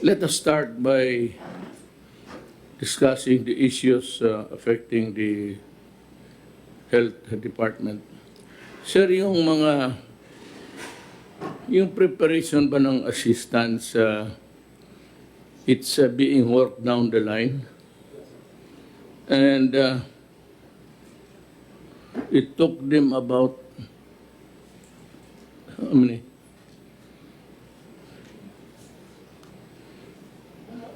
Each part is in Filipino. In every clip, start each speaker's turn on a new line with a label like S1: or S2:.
S1: Let us start by discussing the issues affecting the health department. Sir, yung preparation ba ng assistance, it's being worked down the line. And it took them about, how many?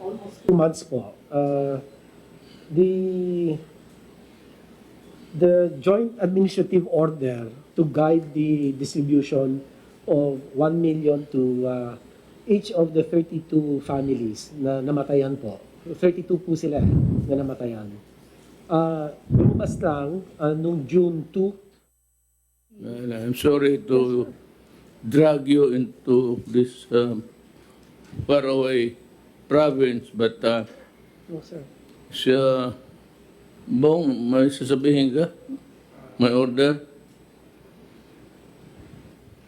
S2: Almost 2 months po. The joint administrative order to guide the distribution of 1 million to each of the 32 families na namatayan po. 32 po sila na namatayan. Lumabas lang nung June 2.
S1: And I'm sorry to drag you into this faraway province, but
S2: No, sir.
S1: siya, Bong, may sasabihin ka? May order?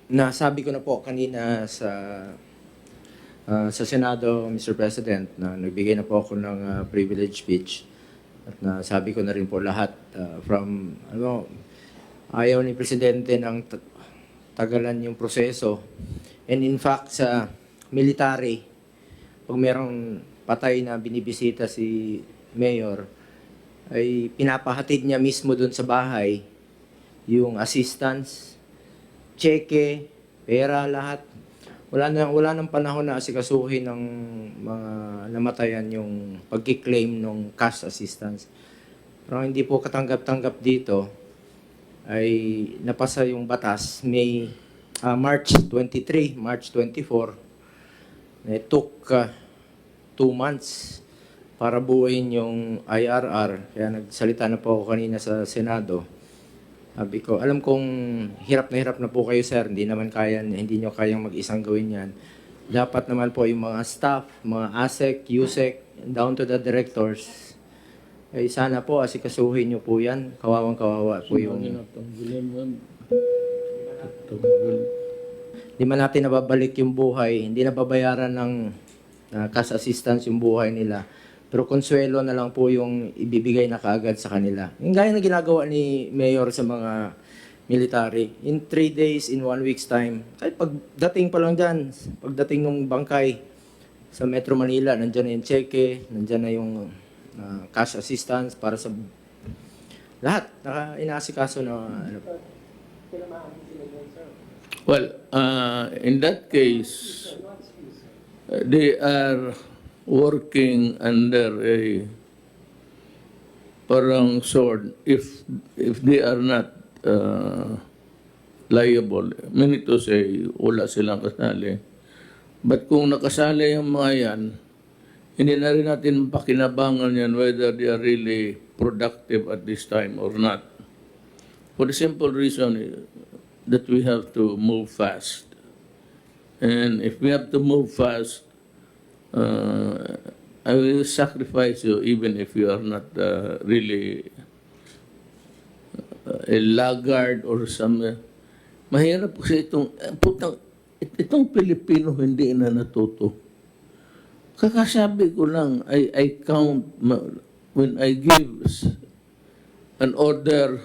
S3: Nasabi ko na po kanina sa Senado, Mr. President, na nagbigay na po ako ng privilege speech at nasabi ko na rin po lahat ayaw ni Presidente ng tagalan yung proseso. And in fact, sa military, pag merong patay na binibisita si Mayor, ay pinapahatid niya mismo dun sa bahay yung assistance, cheque, pera, lahat. Wala nang panahon na asikasuhin ng mga namatayan yung pagkiklaim ng cash assistance. Pero hindi po katanggap-tanggap dito ay napasa yung batas March 23, March 24. It took 2 months para buuin yung IRR. Kaya nagsalita na po ako kanina sa Senado. Sabi ko, alam kong hirap na po kayo, sir. Hindi nyo kayang mag-isang gawin yan. Dapat naman po yung mga staff, mga ASEC, USEC, down to the directors, ay sana po asikasuhin nyo po yan. Kawawang-kawawa po yung... Hindi man natin nababalik yung buhay, hindi nababayaran ng cash assistance yung buhay nila. Pero konsuelo na lang po yung ibibigay na kaagad sa kanila. Yung gaya na ginagawa ni Mayor sa mga military. In 3 days, in 1 week's time, kahit pagdating pa lang dyan, pagdating ng bangkay sa Metro Manila, nandyan na yung cheque, nandyan na yung cash assistance para sa lahat. Inaasikaso na
S1: Well, in that case, they are working under a parang sword if they are not liable. Meaning to say, wala silang kasali. But kung nakasali yung mga yan, hindi na rin natin pakinabangan yan whether they are really productive at this time or not. For the simple reason that we have to move fast. And if we have to move fast, I will sacrifice you even if you are not really a laggard or some... Mahirap kasi itong Pilipino hindi na natuto. Kakasabi ko lang, I count when I give an order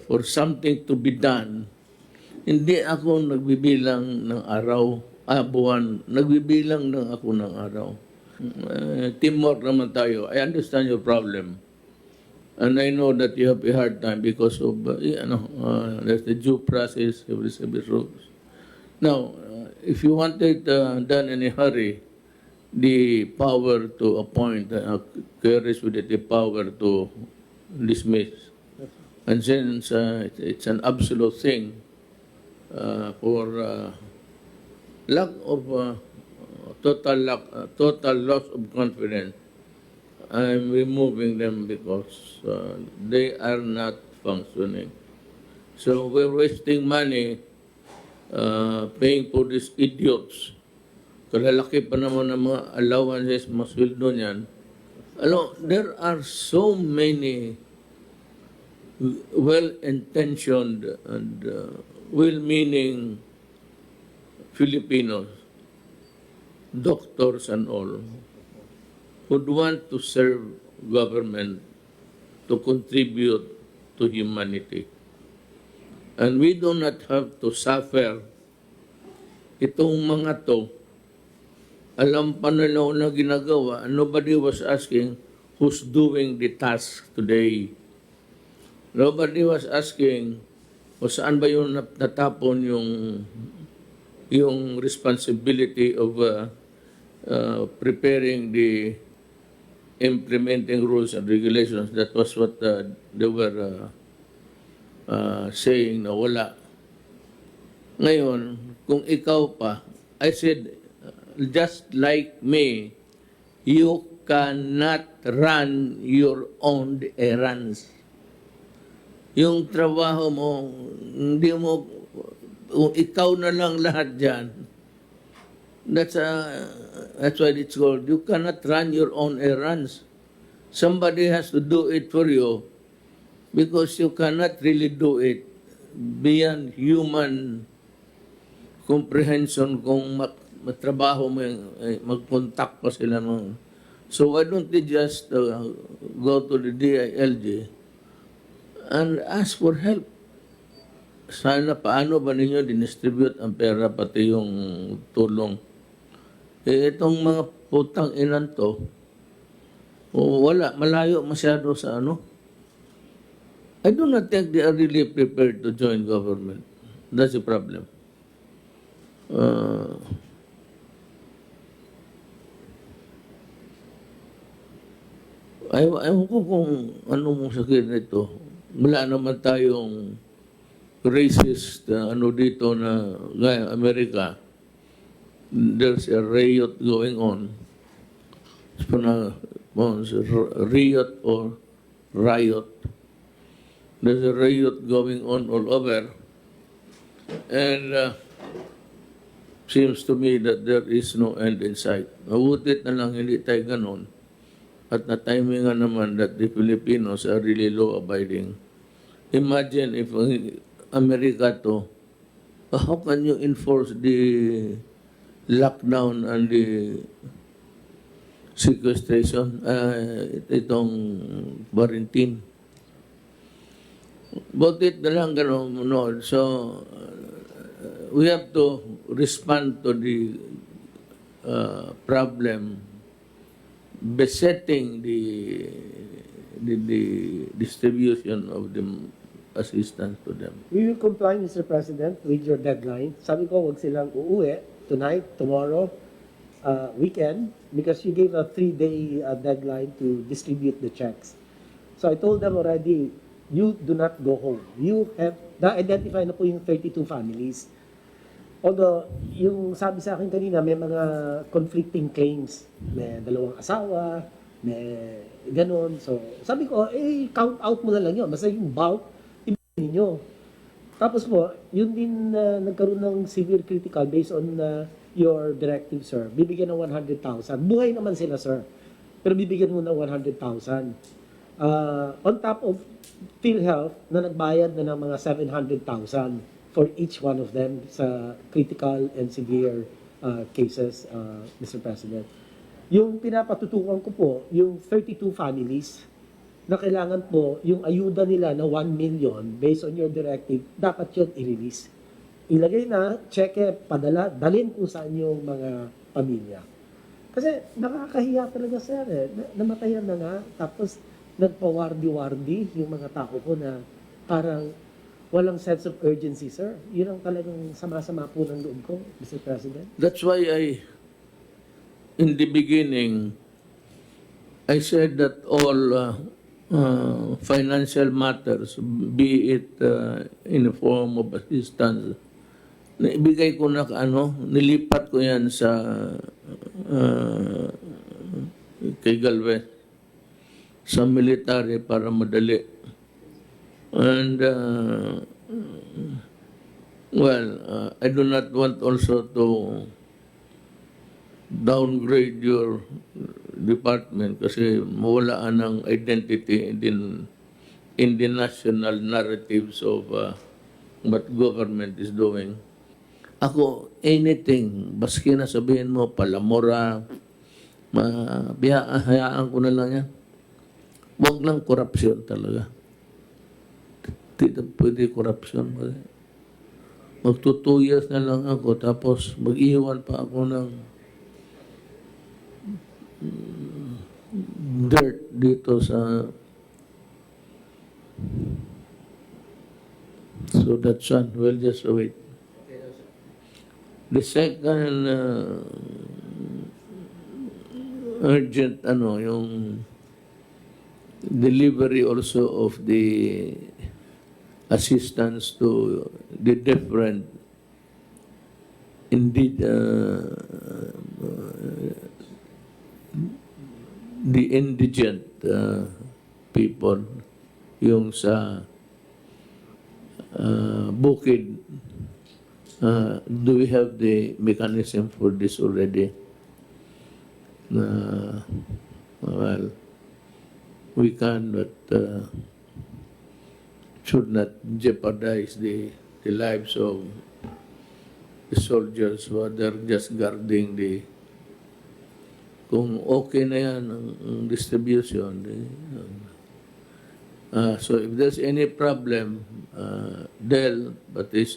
S1: for something to be done, hindi ako nagbibilang ng araw, buwan, nagbibilang lang ako ng araw. Teamwork naman tayo. I understand your problem. And I know that you have a hard time because of, there's the due process, every rules. Now, if you want it done in a hurry, the power to appoint carries with it the power to dismiss. And since it's an absolute thing for lack of total loss of confidence, I'm removing them because they are not functioning. So we're wasting money paying for these idiots. Kalalaki pa naman ng mga allowances, mga sweldo niyan. There are so many well-intentioned and well-meaning Filipinos, doctors and all, would want to serve government to contribute to humanity. And we do not have to suffer. Itong mga to, alam pa nila na ginagawa, nobody was asking who's doing the task today. Nobody was asking o saan ba yung natapon yung responsibility of preparing the implementing rules and regulations. That was what they were saying na wala. Ngayon, kung ikaw pa, I said, just like me, you cannot run your own errands. Yung trabaho mo, hindi mo, kung ikaw na lang lahat dyan, that's why it's called, you cannot run your own errands. Somebody has to do it for you because you cannot really do it beyond human comprehension kung matrabaho mo, mag-contact pa sila mo. So why don't they just go to the DILG and ask for help? Sana paano ba ninyo dinistribute ang pera pati yung tulong? Itong mga putang inan to, wala, malayo masyado sa ano. I do not think they are really prepared to join government. That's the problem. Ayaw ko kung ano mong sakit nito. Wala naman tayong racist ano dito na gaya Amerika. There's a riot going on. Riot or riot. There's a riot going on all over. And seems to me that there is no end in sight. Mabutit na lang hindi tayo ganon. At na-timingan naman that the Filipinos are really law-abiding. Imagine if America to, how can you enforce the lockdown and the sequestration, itong quarantine? Butit na lang gano'n, no? So, we have to respond to the problem besetting the distribution of the assistance to them.
S2: We will comply, Mr. President, with your deadline. Sabi ko, wag silang uuwi tonight, tomorrow, weekend, because you gave a 3-day deadline to distribute the checks. So I told them already, you do not go home. You have, na-identify na po yung 32 families. Although, yung sabi sa akin kanina, may mga conflicting claims. May 2 asawa, may ganon. So, sabi ko, count out mo na lang yun. Basta yung bulk, ibigay ninyo. Tapos po, yun din nagkaroon ng severe critical based on your directive, sir. Bibigyan ng 100,000. Buhay naman sila, sir. Pero bibigyan mo ng 100,000. On top of PhilHealth na nagbayad na ng mga 700,000 for each one of them sa critical and severe cases, Mr. President. Yung pinapatutukan ko po, yung 32 families na kailangan po, yung ayuda nila na 1 million based on your directive, dapat yun i-release. Ilagay na, cheque, padala, dalhin kung saan yung mga pamilya. Kasi nakakahiya talaga, sir. Namatayan na nga, tapos nagpa-wardi-wardi yung mga tao ko na parang walang sense of urgency, sir. Yun ang talagang sama-sama po ng loob ko, Mr. President.
S1: That's why in the beginning, I said that all financial matters, be it in the form of assistance, naibigay ko na nilipat ko yan sa kay Galvez, sa military para madali. And, I do not want also to downgrade your department kasi mawalaan ng identity in the national narratives of what government is doing. Ako, anything, baski na sabihin mo, palamura, hayaan ko na lang yan. Huwag lang korupsyon talaga. Hindi pwede korupsyon. Magto 2 years na lang ako, tapos mag-iwan pa ako ng dirt dito sa... So that's one. We'll just wait. The second urgent, yung delivery also of the assistance to the different, indeed, the indigent people, yung sa bukid. Do we have the mechanism for this already? Well, we can, but should not jeopardize the lives of the soldiers who are there just guarding the... Kung okay na yan ang distribution. So if there's any problem, Del, but is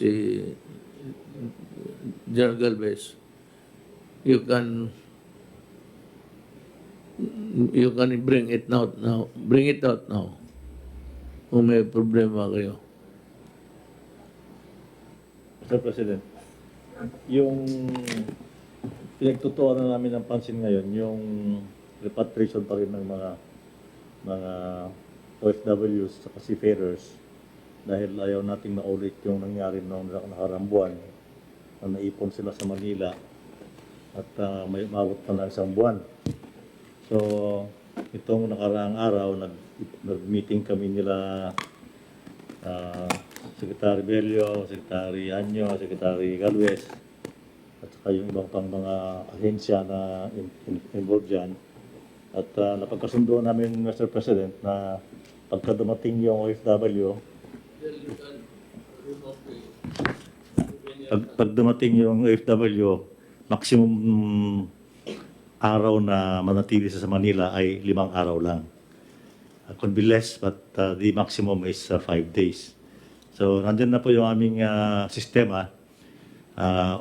S1: General Galvez, you can bring it out now. Bring it out now. Kung may problema kayo.
S4: Mr. President, yung pinagtutuan na namin ng pansin ngayon, yung repatriation pa rin ng mga OFWs at seafarers dahil ayaw nating maulit yung nangyari noong nakaraang buwan na naipon sila sa Manila at may umabot pa na 1 buwan. So, itong nakaraang araw, nag-meeting kami nila Secretary Bello, Secretary Anyo, Secretary Galvez, at saka yung ibang pang mga ahensya na involved dyan. At napagkasundo namin, Mr. President, na pagka dumating yung OFW, pag dumating yung OFW, maximum araw na manatili sa Manila ay 5 araw lang. Could be less, but the maximum is 5 days. So, nandyan na po yung aming sistema.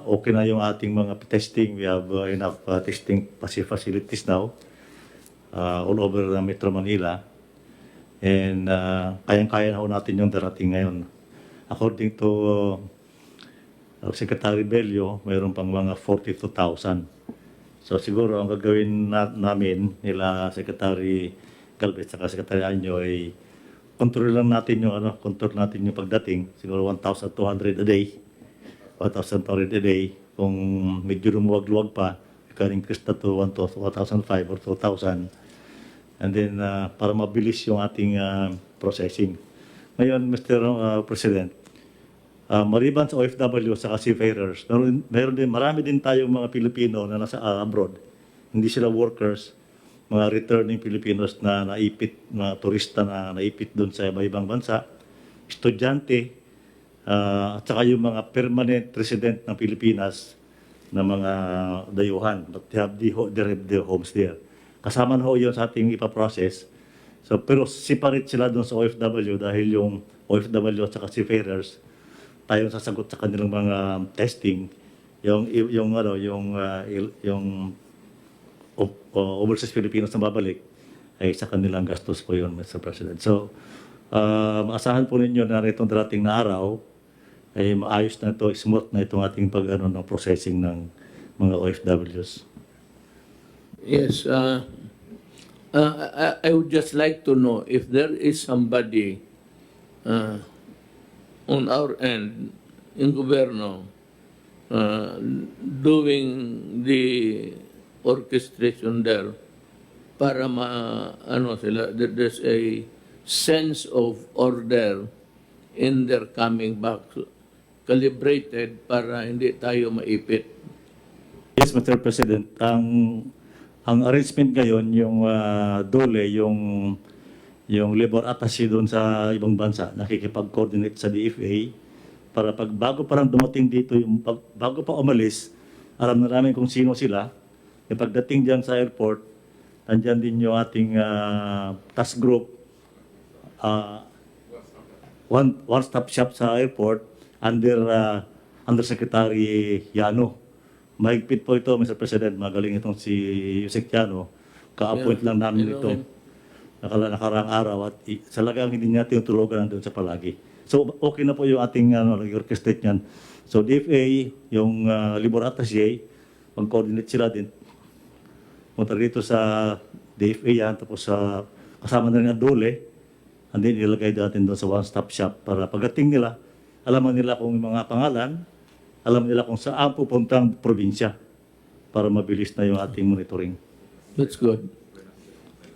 S4: Okay na yung ating mga testing. We have enough testing facilities now all over Metro Manila. And kayang-kaya na ho natin yung darating ngayon. According to Secretary Bello, mayroon pang mga 42,000. So siguro ang gagawin namin nila Secretary Galvez at Secretary Anyo ay control natin yung pagdating. Siguro 1,200 a day. 1,200 a day. Kung medyo lumuwag-luwag pa, you can increase that to 1,500 or 2,000. And then, para mabilis yung ating processing. Ngayon, Mr. President, maliban sa OFW sa seafarers, marami din tayong mga Pilipino na nasa abroad. Hindi sila workers, mga returning Filipinos na naipit, mga turista na naipit doon sa ibang bansa, estudyante, at saka yung mga permanent resident ng Pilipinas na mga dayuhan. But they have their homes there. Kasama na ho yun sa ating ipaprocess. So, pero separate sila doon sa OFW dahil yung OFW at saka seafarers, tayong sasagot sa kanilang mga testing, yung overseas Filipinos na babalik, ay sa kanilang gastos po yun, Mr. President. So, maasahan po ninyo na itong darating na araw, ay maayos na ito, smooth na itong ating ng processing ng mga OFWs.
S1: Yes, I would just like to know if there is somebody on our end in gobyerno doing the orchestration there para there's a sense of order in their coming back, calibrated para hindi tayo maipit.
S4: Yes, Mr. President. Ang arrangement ngayon, yung DOLE, yung labor attaché doon sa ibang bansa, nakikipag-coordinate sa DFA para pag bago pa lang dumating dito, bago pa umalis, alam na namin kung sino sila. E pagdating dyan sa airport, andyan din yung ating task group, one-stop shop sa airport under Secretary Yano. Mahigpit po ito, Mr. President. Magaling itong si Yusek Yano. Ka-appoint lang namin ito nakaraang araw at salagang hindi niya tinutulugan doon sa palagi. So, okay na po yung ating orchestrate niyan. So, DFA, yung Labor Attaché, mag-coordinate sila din. Punta rito sa DFA yan, tapos kasama na rin ang DOLE, and then ilagay natin doon sa one-stop shop para pagdating nila, alaman nila kung mga pangalan, alam nila kung saan pupuntang probinsya para mabilis na yung ating monitoring.
S1: That's good.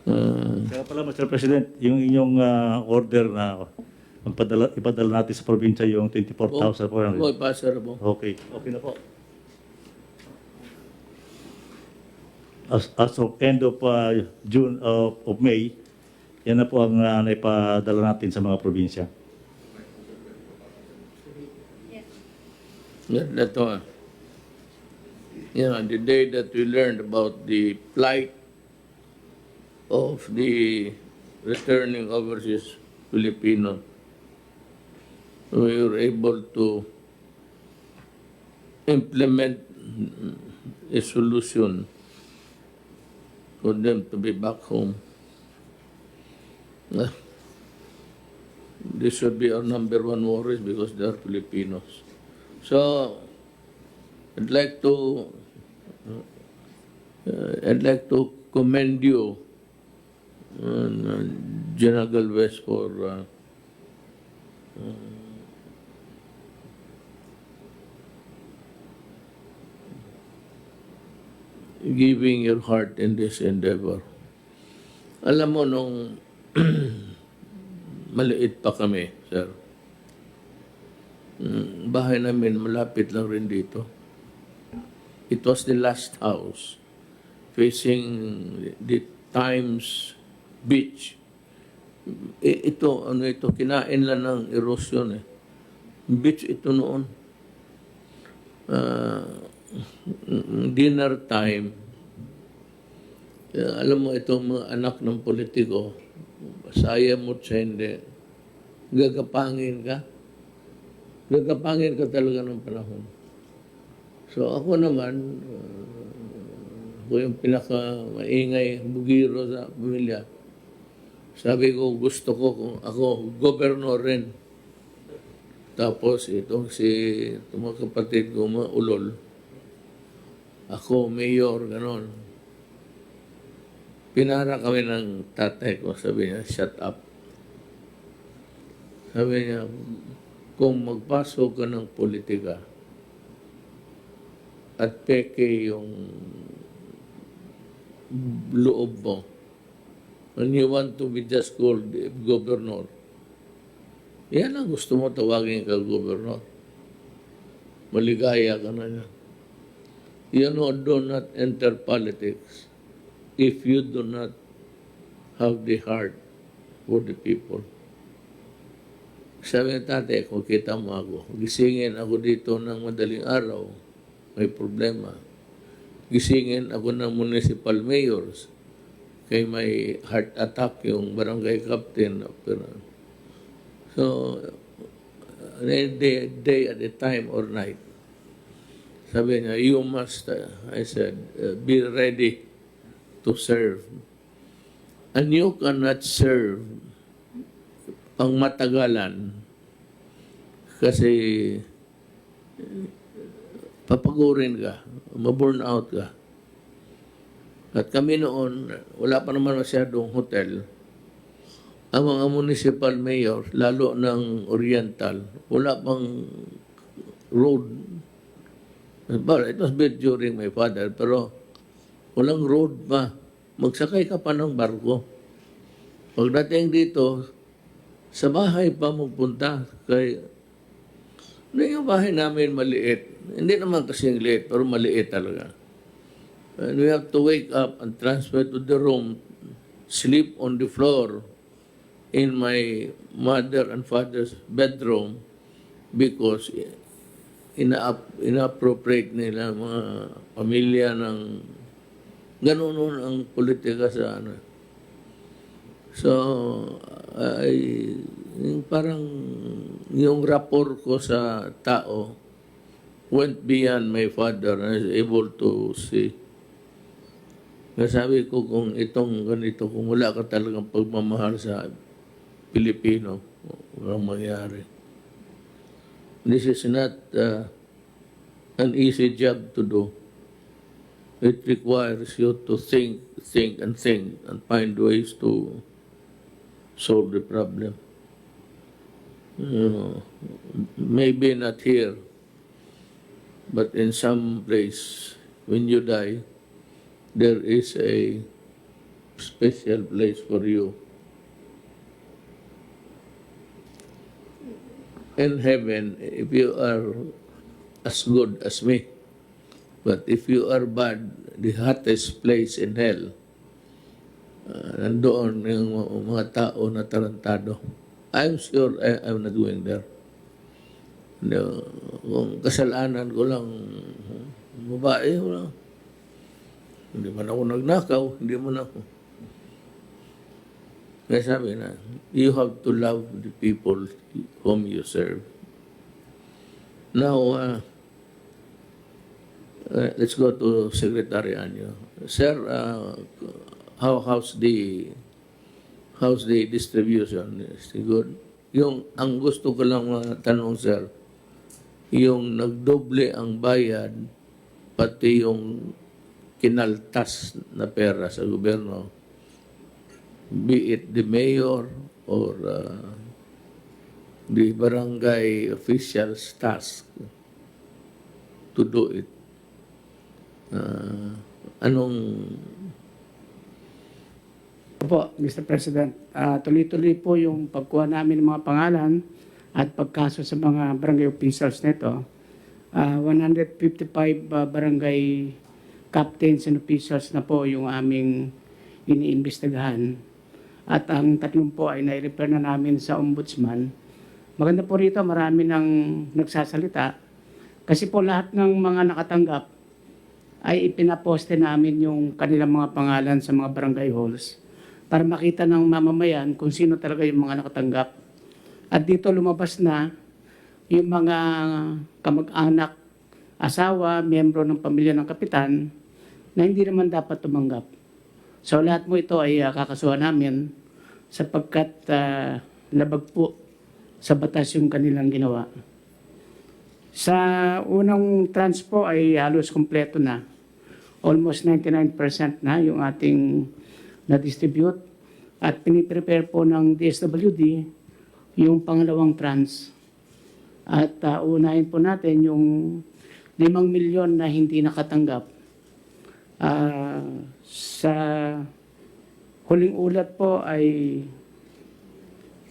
S4: Kaya pala, Mr. President, yung inyong order na ipadala natin sa probinsya yung 24,400.
S1: Boy, passer mo.
S4: Okay, okay na po. As of end of June of May, yan na po ang naipadala natin sa mga probinsya.
S1: Ito, the day that we learned about the plight of the returning overseas Filipino, we were able to implement a solution for them to be back home. This should be our number one worry because they are Filipinos. So, I'd like to commend you, General Galvez, for giving your heart in this endeavor. Alam mo, nung maliit pa kami, sir, bahay namin malapit lang rin dito. It was the last house facing the Times Beach. Ito, kinain lang ng erosion eh. Beach ito noon. Dinner time. Alam mo, itong mga anak ng politiko, saya mo siya hindi, gagapangin ka. Gagapangin ka talaga ng panahon. So ako naman, ako yung pinaka-maingay bugiro sa pamilya. Sabi ko, gusto ko kung ako gobernador rin. Tapos itong mga kapatid ko, mga ulol. Ako, mayor, ganon. Pinara kami ng tatay ko. Sabi niya, shut up. Sabi niya, kung magpasok ka ng politika at peke yung loob mo, and you want to be just called governor, yan ang gusto mo, tawagin ka governor. Maligaya ka na yan. You know, do not enter politics if you do not have the heart for the people. Sabi ng tatay, kung kita mo ako, gisingin ako dito ng madaling araw, may problema. Gisingin ako ng municipal mayors, kay may heart attack yung barangay captain. So, day at a time or night. Sabi niya, you must, I said, be ready to serve. And you cannot serve pang matagalan kasi papagurin ka, ma-burn out ka. At kami noon, wala pa naman masyadong hotel. Ang mga municipal mayor, lalo ng Oriental, wala pang road. But it was built during my father, pero walang road pa. Magsakay ka pa ng barko. Pagdating dito, sa bahay pa magpunta. Yung bahay namin maliit. Hindi naman kasing liit, pero maliit talaga. And we have to wake up and transfer to the room, sleep on the floor in my mother and father's bedroom, because ina-appropriate nila mga pamilya ng ganoon ang politika sa ano. So, yung parang yung rapport ko sa tao went beyond my father and I was able to see. Sabi ko kung itong ganito, kung wala ka talagang pagmamahal sa Pilipino, walang mangyari. This is not an easy job to do. It requires you to think and find ways to solve the problem. You know, maybe not here, but in some place, when you die, there is a special place for you. In heaven, if you are as good as me, but if you are bad, the hottest place in hell, nandoon yung mga tao na tarantado. I'm sure I'm not going there. Kung kasalanan ko lang, babae ko lang. Hindi man ako nagnakaw, hindi man ako. Kaya sabi na, you have to love the people whom you serve. Now, let's go to Secretary Anyo. Sir, how's the distribution? Is it good? Ang gusto ko lang tanong, sir, yung nagdoble ang bayad, pati yung kinaltas na pera sa gobyerno, be it the mayor or the barangay official's task to do it.
S5: Opo, Mr. President, tuloy-tuloy po yung pagkuha namin ng mga pangalan at pagkaso sa mga barangay officials nito. 155 barangay captains and officials na po yung aming iniimbestigahan. At ang 3 po ay nai-refer na namin sa ombudsman. Maganda po rito, marami nang nagsasalita. Kasi po lahat ng mga nakatanggap ay ipinaposte namin yung kanilang mga pangalan sa mga barangay halls para makita ng mamamayan kung sino talaga yung mga nakatanggap. At dito lumabas na yung mga kamag-anak, asawa, miyembro ng pamilya ng kapitan na hindi naman dapat tumanggap. So lahat mo ito ay kakasuhan namin sapagkat labag po sa batas yung kanilang ginawa. Sa unang tranche po ay halos kompleto na. Almost 99% na yung ating na-distribute at piniprepare po ng DSWD yung pangalawang tranche. At unahin po natin yung 5 milyon na hindi nakatanggap. Sa huling ulat po ay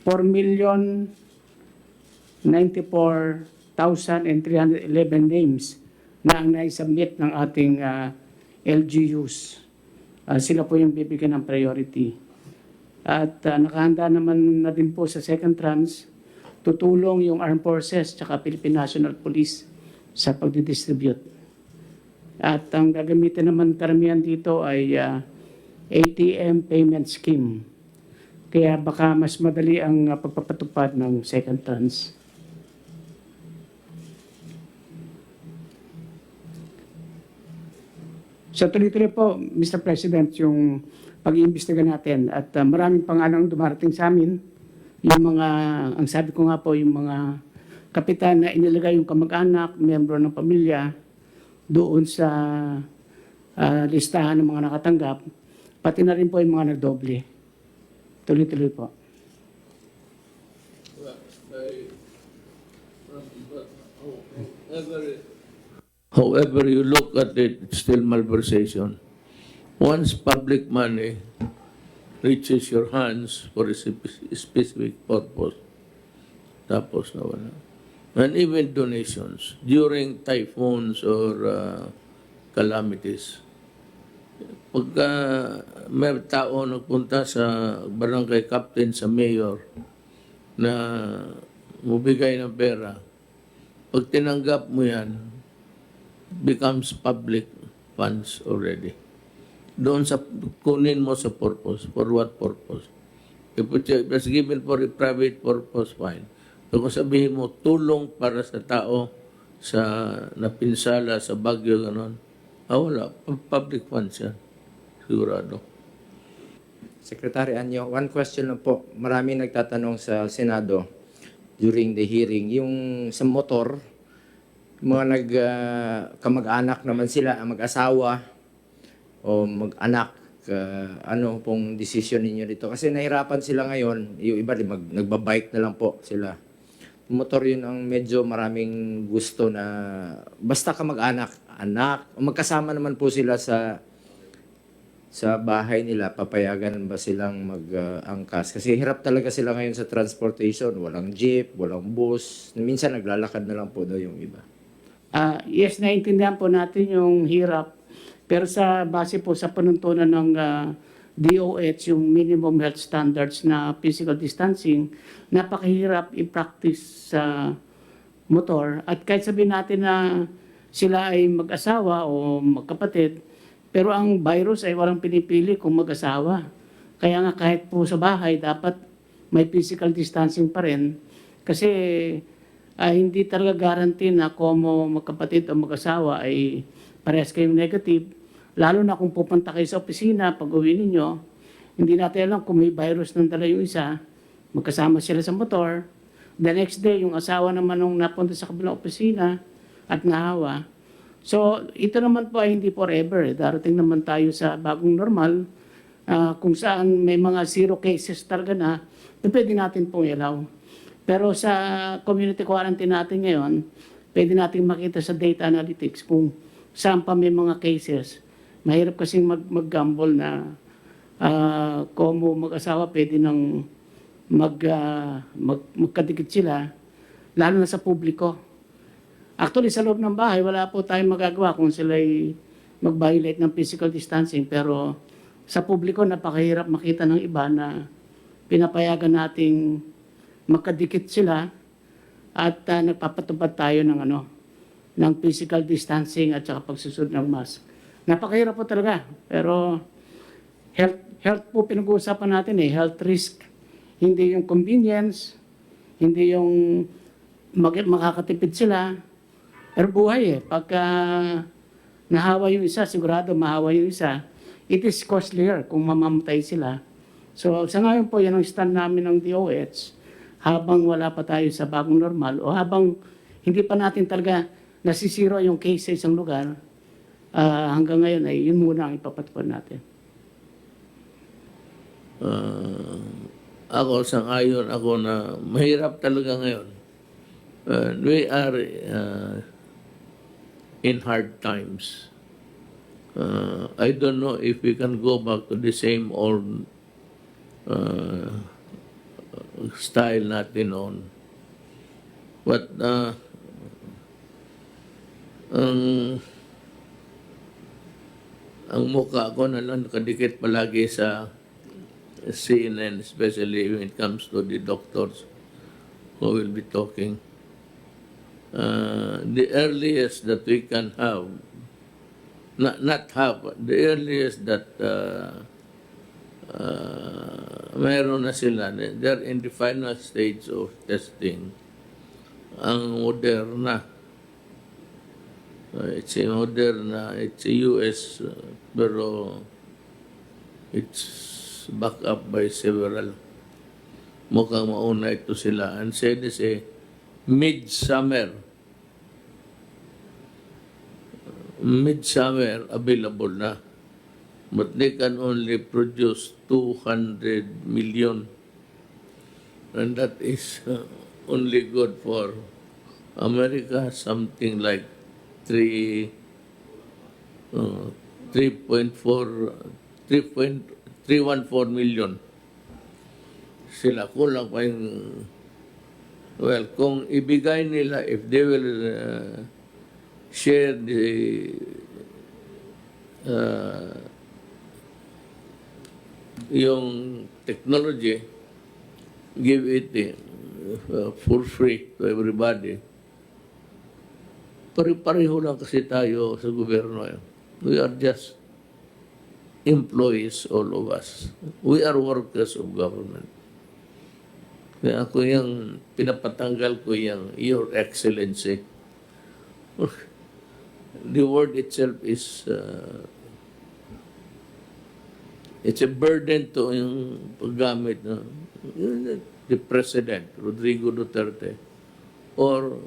S5: 4,094,311 names na ang naisubmit ng ating LGUs. Sila po yung bibigyan ng priority. At nakahanda naman na din po sa second tranche, tutulong yung Armed Forces at Philippine National Police sa pagdidistribute. At ang gagamitin naman karamihan dito ay ATM payment scheme. Kaya baka mas madali ang pagpapatupad ng second tranche. So tuloy-tuloy po, Mr. President, yung pag-iimbestiga natin at maraming pangalang dumarating sa amin. Yung mga, ang sabi ko nga po, yung mga kapitan na inilagay yung kamag-anak, miyembro ng pamilya, doon sa listahan ng mga nakatanggap, pati na rin po yung mga nagdoble. Tuloy-tuloy po.
S1: However you look at it, it's still malversation. Once public money reaches your hands for a specific purpose, tapos na wala. And even donations during typhoons or calamities. Pagka may tao nagpunta sa barangay captain, sa mayor, na mubigay ng pera, Pag tinanggap mo yan, becomes public funds already. Doon sa kunin mo sa purpose. For what purpose? If it was given for a private purpose, fine. So kung sabihin mo, tulong para sa tao sa napinsala, sa bagyo, gano'n, wala. Public funds yan. Sigurado.
S3: Secretary Anyo, one question lang po. Maraming nagtatanong sa Senado during the hearing. Yung sa motor, mga kamag-anak naman sila, mag-asawa o mag-anak, ano pong decision ninyo dito? Kasi nahirapan sila ngayon, yung iba nagbabike na lang po sila. Motor yun ang medyo maraming gusto na basta kamag-anak, anak, magkasama naman po sila sa bahay nila, papayagan ba silang mag-angkas? Kasi hirap talaga sila ngayon sa transportation. Walang jeep, walang bus. Minsan naglalakad na lang po daw yung iba.
S5: Yes, naiintindihan po natin yung hirap. Pero sa base po sa panuntunan ng DOH, yung minimum health standards na physical distancing, napakahirap i-practice sa motor. At kahit sabihin natin na sila ay mag-asawa o magkapatid, pero ang virus ay walang pinipili kung mag-asawa. Kaya nga kahit po sa bahay, dapat may physical distancing pa rin. Kasi hindi talaga guarantee na kung magkapatid o mag-asawa ay parehas kayong negative. Lalo na kung pupunta kayo sa opisina, pag uwi ninyo, hindi natin alam kung may virus nang dala yung isa, magkasama sila sa motor. The next day, yung asawa naman nung napunta sa kabilang opisina at nahawa. So, ito naman po ay hindi forever. Darating naman tayo sa bagong normal, kung saan may mga zero cases talaga na, pwede natin pong ilaw. Pero sa community quarantine natin ngayon, pwede natin makita sa data analytics kung saan pa may mga cases. Mahirap kasing mag-gamble na kung mag-asawa pwede nang magkadikit sila, lalo na sa publiko. Actually, sa loob ng bahay, wala po tayong magagawa kung sila'y mag-violate ng physical distancing. Pero sa publiko, napakahirap makita ng iba na pinapayagan nating magkadikit sila at nagpapatupad tayo ng physical distancing at saka pagsusunod ng mask. Napakahirap po talaga. Pero health po pinag-uusapan natin health risk. Hindi yung convenience, hindi yung makakatipid sila. Pero buhay pagka nahawa yung isa, sigurado mahawa yung isa, it is costlier kung mamamatay sila. So sa ngayon po, yan ang stand namin ng DOH habang wala pa tayo sa bagong normal o habang hindi pa natin talaga nasisiro yung case sa isang lugar, hanggang ngayon ay yun muna ang ipapatupad natin.
S1: Ako, sang-ayon ako na mahirap talaga ngayon. We are in hard times. I don't know if we can go back to the same old style natin on. But ang mukha ko na lang nakadikit palagi sa CNN, especially when it comes to the doctors who will be talking. The earliest that we can have, not have, the earliest that meron na sila, they're in the final stage of testing. Ang Moderna, it's a Moderna, it's a US, pero it's backed up by several. Mukhang mauna ito sila. And said is a mid-summer available na. But they can only produce 200 million. And that is only good for America, something like 3.14 million. Sila kulang pa yung, well, kung ibigay nila, if they will share the yung technology, give it for free to everybody, Pare-pareho lang kasi tayo sa gobyerno. We are just employees, all of us. We are workers of government. Kaya ako yung pinapatanggal ko yung Your Excellency. The word itself is it's a burden to yung paggamit ng the President, Rodrigo Duterte, or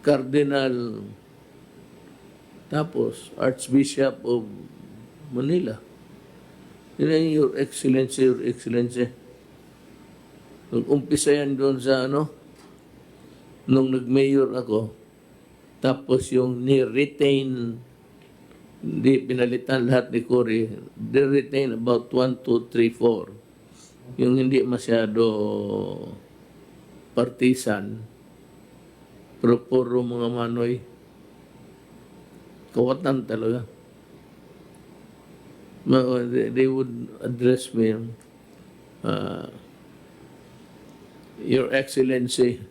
S1: Cardinal, tapos Archbishop of Manila. Yun ang Your Excellency, Your Excellency. Nag-umpisa yan doon sa nung nag-mayor ako, tapos yung ni-retain, hindi pinalitan lahat ni Cory, they retain about 1, 2, 3, 4. Yung hindi masyado partisan, pero puro mga manoy. Kawatan talaga. They would address me, Your Excellency.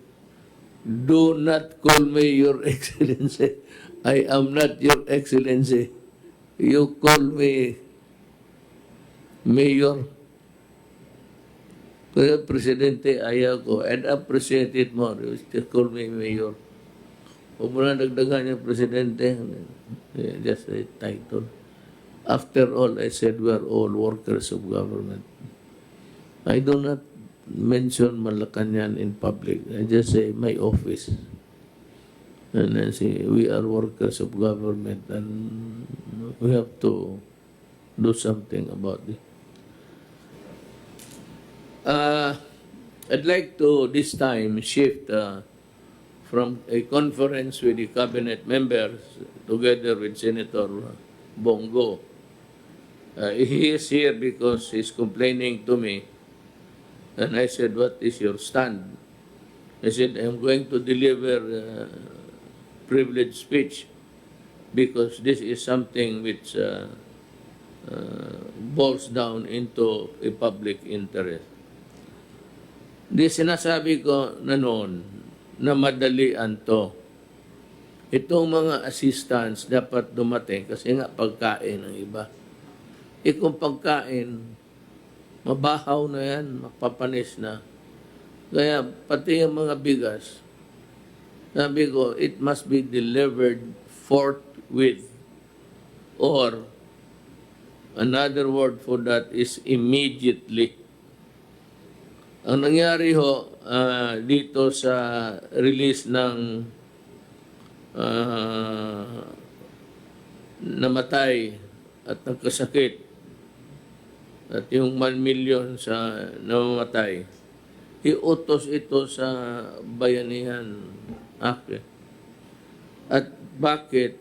S1: Do not call me Your Excellency. I am not Your Excellency. You call me Mayor. Pero Presidente, ayaw ko. I'd appreciate it more. You still call me Mayor. Huwag mo na dagdagan yung Presidente. Just a title. After all, I said we are all workers of government. I do not mention Malacanang in public. I just say my office. And I say we are workers of government and we have to do something about it. I'd like to this time shift from a conference with the cabinet members together with Senator Bongo. He is here because he's complaining to me. And I said, what is your stand? I said, I'm going to deliver privileged speech because this is something which boils down into a public interest. Di sinasabi ko na noon na madalian to. Itong mga assistants dapat dumating kasi nga pagkain ang iba. Kung pagkain, mabahaw na yan, mapapanis na. Kaya pati yung mga bigas, sabi ko, it must be delivered forthwith. Or, another word for that is immediately. Ang nangyari ho dito sa release ng namatay at nagkasakit at yung 1 million sa namamatay, iutos ito sa Bayanihan Act. At bakit?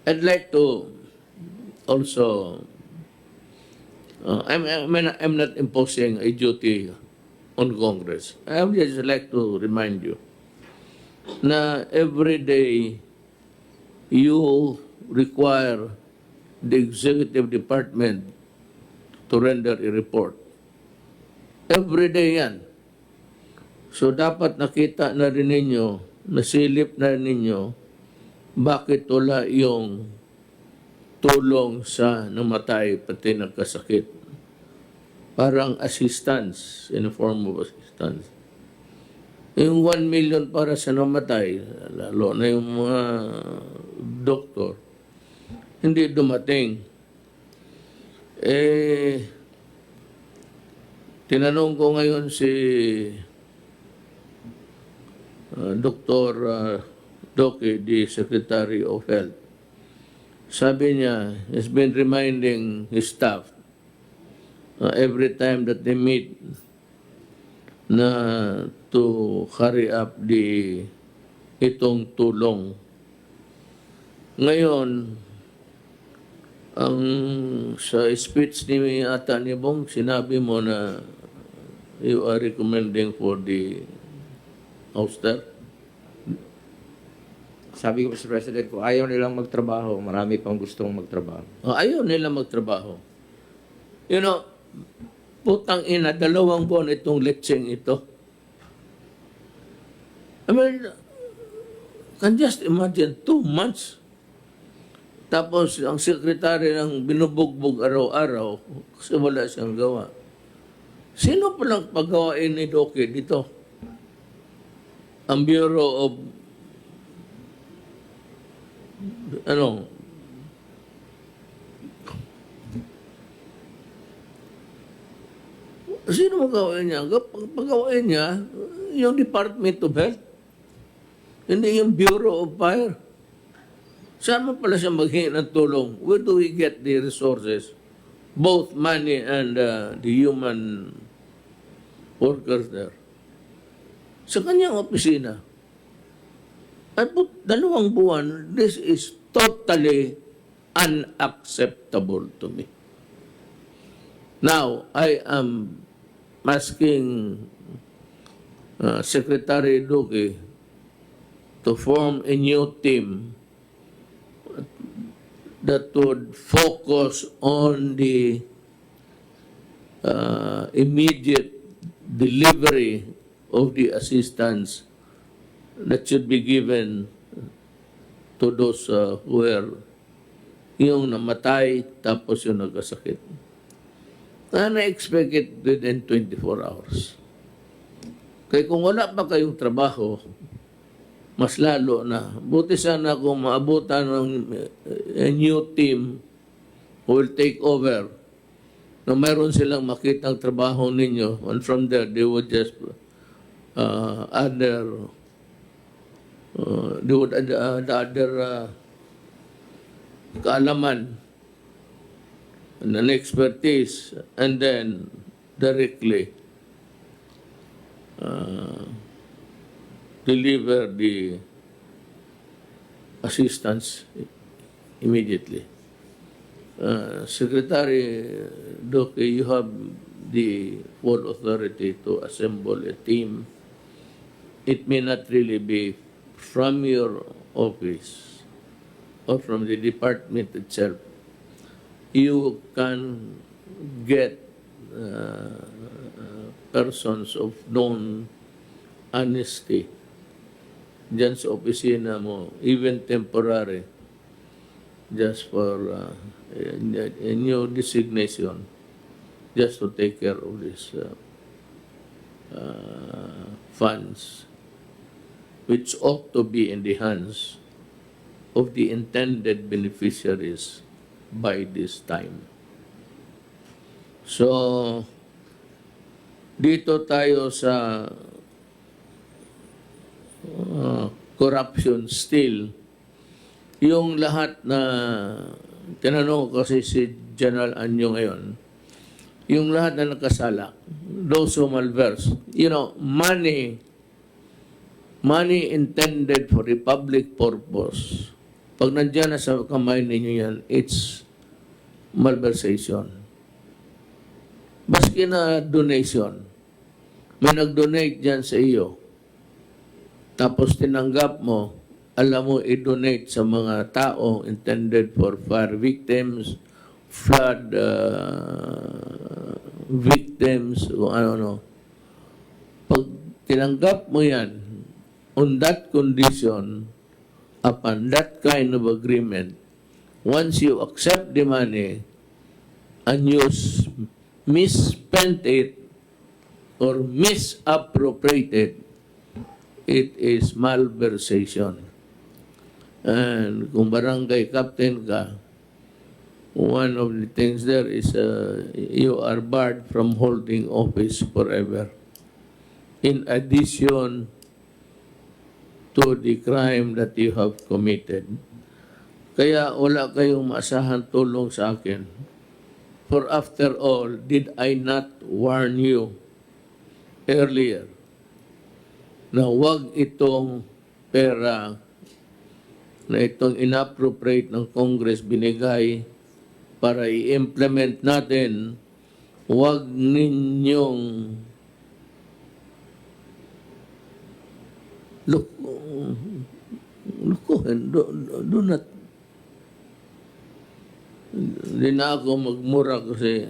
S1: I'd like to also, I'm not imposing a duty on Congress. I would just like to remind you na every day you require the executive department to render a report. Every day yan. So dapat nakita na rin ninyo, nasilip na rin ninyo, bakit wala yung tulong sa namatay pati nagkasakit. Parang assistance, in the form of assistance. Yung 1 million para sa namatay, lalo na yung mga doktor, hindi dumating. Tinanong ko ngayon si Dr. Doke, the Secretary of Health. Sabi niya, he's been reminding his staff every time that they meet na to carry up itong tulong. Ngayon, ang sa speech ni ata ni Bong, sinabi mo na you are recommending for the ouster.
S3: Sabi ko sa President ko, ayaw nilang magtrabaho. Marami pang gustong magtrabaho.
S1: Ayaw nila magtrabaho. putang ina, 2 buwan itong letseng ito. I mean, can just imagine 2 months. Tapos ang sekretary ng binubugbog araw-araw kasi wala siyang gawa. Sino palang paggawain ni Doke dito? Ang Bureau of sino magawain niya? Paggawain niya, yung Department of Health. Hindi yung Bureau of Fire. Saan mo pala siya maghingi ng tulong? Where do we get the resources? Both money and the human workers there. Sa kanyang opisina. At 2 buwan, this is totally unacceptable to me. Now, I am asking Secretary Duque to form a new team that would focus on the immediate delivery of the assistance that should be given to those who were yung namatay tapos yung nagkasakit. And I expect it within 24 hours. Kaya kung wala pa kayong trabaho, mas lalo na. Buti sana kung maabutan ng a new team who will take over na mayroon silang makitang trabaho ninyo, and from there they would just add their kaalaman and an expertise, and then directly deliver the assistance immediately. Secretary Duque, you have the full authority to assemble a team. It may not really be from your office or from the department itself. You can get persons of known honesty dyan sa opisina mo, even temporary, just for a new designation, just to take care of these funds, which ought to be in the hands of the intended beneficiaries by this time. So, dito tayo sa corruption still. Yung lahat na, tinanong ko kasi si General Anyo ngayon, yung lahat na nakasala, those who malverse, money intended for a public purpose, pag nandiyan na sa kamay ninyo yan, it's malversation. Baski na donation, may nag-donate dyan sa iyo, tapos tinanggap mo, alam mo, i-donate sa mga tao intended for fire victims, flood victims, o ano. Pag tinanggap mo yan, on that condition, upon that kind of agreement, once you accept the money and you misspent it or misappropriated, it is malversation. And kung barangay captain ka, one of the things there is you are barred from holding office forever. In addition to the crime that you have committed. Kaya wala kayong maasahan tulong sa akin. For after all, did I not warn you earlier na huwag itong pera na itong inappropriate ng Congress binigay para i-implement natin, huwag ninyong do not, hindi na ako magmura kasi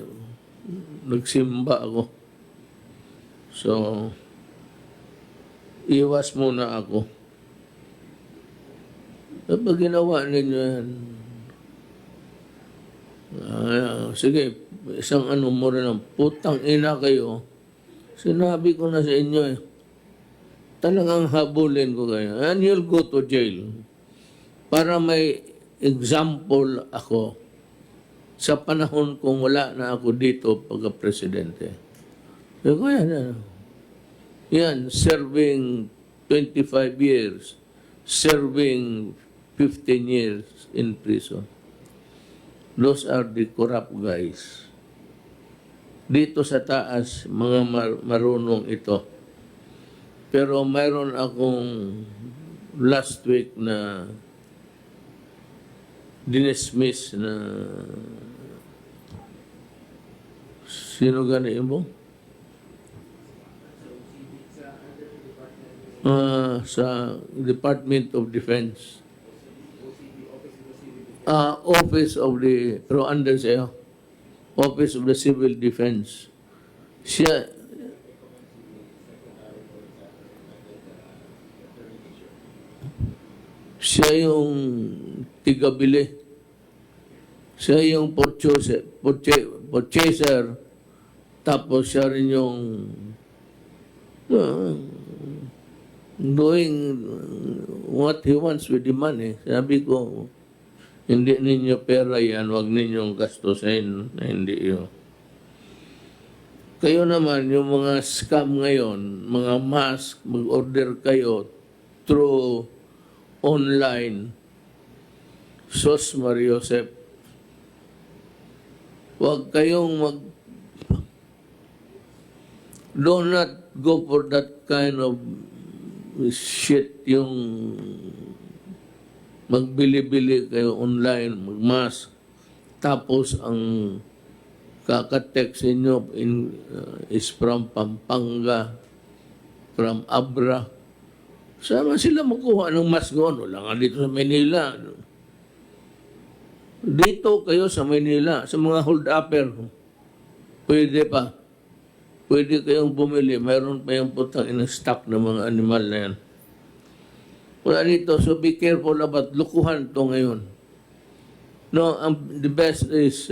S1: nagsimba ako. So, iwas muna ako. Pag ginawa ninyo yan, sige, isang ano mo rin ng putang ina kayo, sinabi ko na sa inyo eh, talagang habulin ko kayo. And you'll go to jail. Para may example ako sa panahon kung wala na ako dito pagka-presidente. Pero yan, serving 25 years, serving 15 years in prison. Those are the corrupt guys. Dito sa taas, mga marunong ito. Pero mayroon akong last week na dinismiss na sino gani mo? Sa Department of Defense. Office of the under siya. Office of the Civil Defense. Siya yung tigabili. Siya yung purchaser. Tapos siya rin yung doing what he wants with the money. Sabi ko, hindi ninyo pera yan, huwag ninyong gastusin. Hindi yun. Kayo naman, yung mga scam ngayon, mga mask, mag-order kayo through online. Sos Mariosep. Huwag kayong do not go for that kind of shit, yung magbili-bili kayo online, magmask. Tapos ang kakatext inyo is from Pampanga, from Abra. Saan sila makuha ng mask noon? Wala nga dito sa Manila. Dito kayo sa Manila, sa mga hold-upper, pwede pa. Pwede kayong bumili. Mayroon pa yung putang in-stock ng mga animal na yan. Wala dito. So be careful about lukuhan to ngayon. No, the best is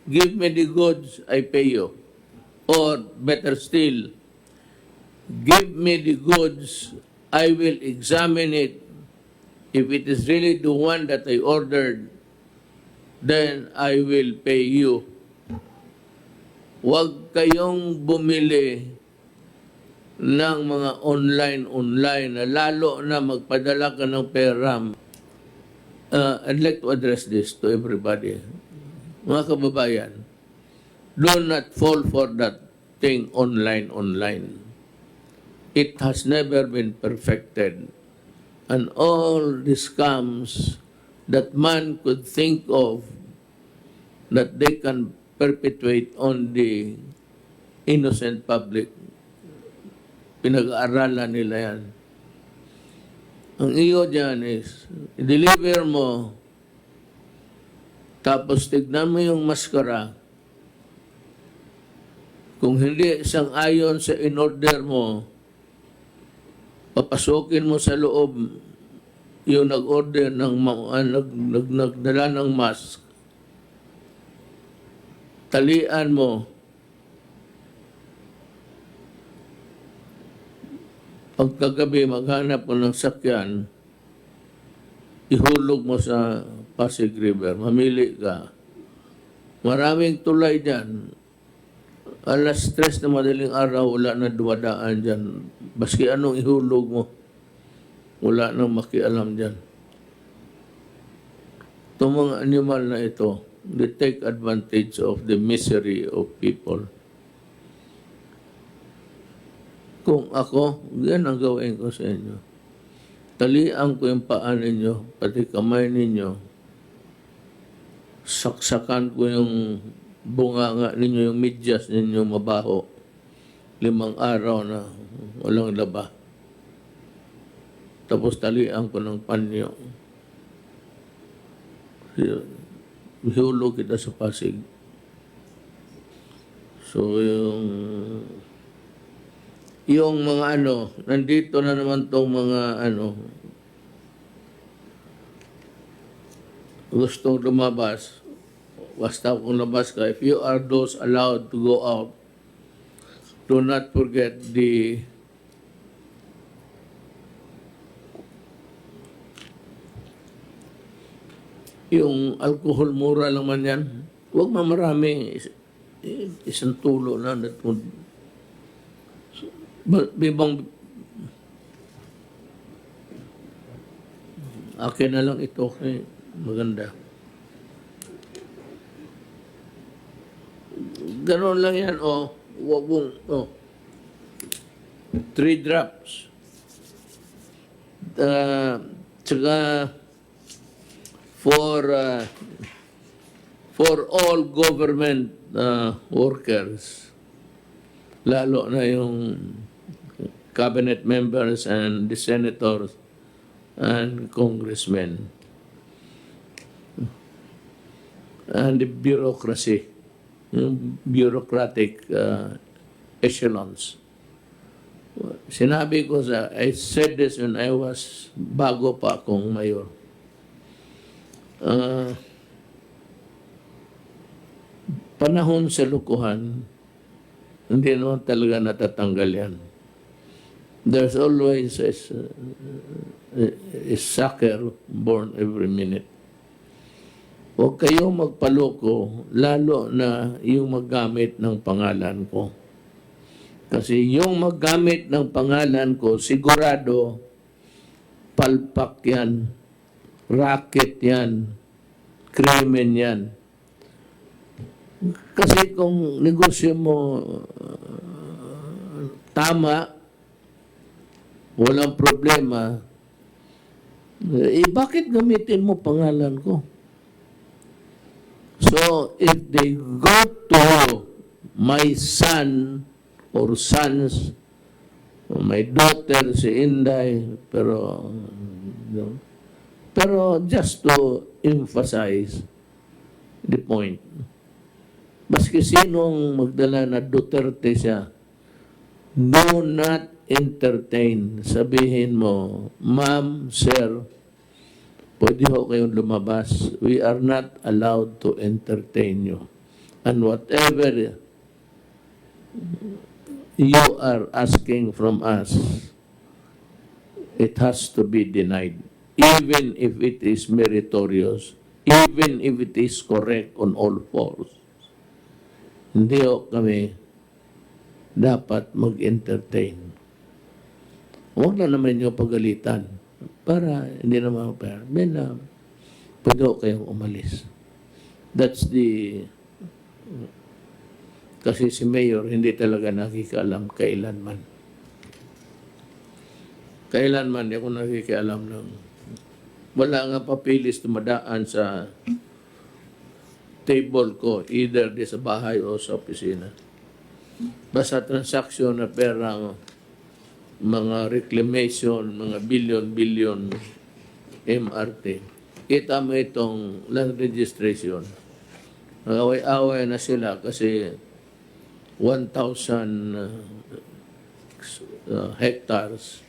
S1: give me the goods, I pay you. Or better still, give me the goods, I will examine it. If it is really the one that I ordered, then I will pay you. Huwag kayong bumili ng mga online na lalo na magpadala ka ng pera. I'd like to address this to everybody. Mga kababayan, do not fall for that thing online. It has never been perfected. And all the scams that man could think of that they can perpetuate on the innocent public. Pinag-aaralan nila yan. Ang iyo dyan is, i-deliver mo, tapos tignan mo yung maskara. Kung hindi isang ayon sa in-order mo, papasukin mo sa loob yung nag-order ng nagdala ng mask. Talian mo. Pagkagabi, maghanap mo ng sakyan, ihulog mo sa Pasig River. Mamili ka. Maraming tulay dyan. Alas 3 na madaling araw, wala na dumadaan dyan. Baski anong ihulog mo, wala nang makialam dyan. Itong mga animal na ito, they take advantage of the misery of people. Kung ako, yan ang gawin ko sa inyo. Talian ko yung paa ninyo, pati kamay ninyo. Saksakan ko yung bunganga ninyo, yung medyas ninyo mabaho. 5 araw na walang laba. Tapos talian ko ng panyo. Ihulog kita sa Pasig. So, yung mga ano, nandito na naman tong mga ano, gustong lumabas. Basta kung labas ka, if you are those allowed to go out, do not forget yung alcohol, mura lang man yan. Huwag mamarami. Isang tulo na. Bibang, akin na lang ito. Okay. Maganda. Ganon lang yan. O, wag mong, 3 drops. Tsaka, for all government workers, lalo na yung cabinet members and the senators and congressmen and the bureaucracy, yung bureaucratic echelons. Sinabi ko I said this when I was bago pa akong mayor. Panahon sa lukuhan, hindi naman talaga natatanggal yan. There's always a sucker born every minute. Huwag kayo magpaloko, lalo na yung maggamit ng pangalan ko. Kasi yung maggamit ng pangalan ko, sigurado, palpak yan, racket yan, krimen yan. Kasi kung negosyo mo tama, walang problema, bakit gamitin mo pangalan ko? So, if they go to my son or sons, or my daughter, si Inday, pero just to emphasize the point. Maski sinong magdala na Duterte siya, do not entertain. Sabihin mo, ma'am, sir, pwede ho kayong lumabas. We are not allowed to entertain you. And whatever you are asking from us, it has to be denied. Even if it is meritorious, even if it is correct on all fours. Hindi ho kami dapat mag-entertain. Huwag na naman yung pagalitan para hindi naman pwede ho kayong umalis. That's the... Kasi si Mayor hindi talaga nakikaalam kailanman. Kailanman, hindi ako nakikialam ng... Wala nga papilis tumadaan sa table ko, either di sa bahay o sa opisina. Basta transaksyon na perang mga reclamation, mga billion MRT. Kita mo itong land registration. Away-away na sila kasi 1,000 hectares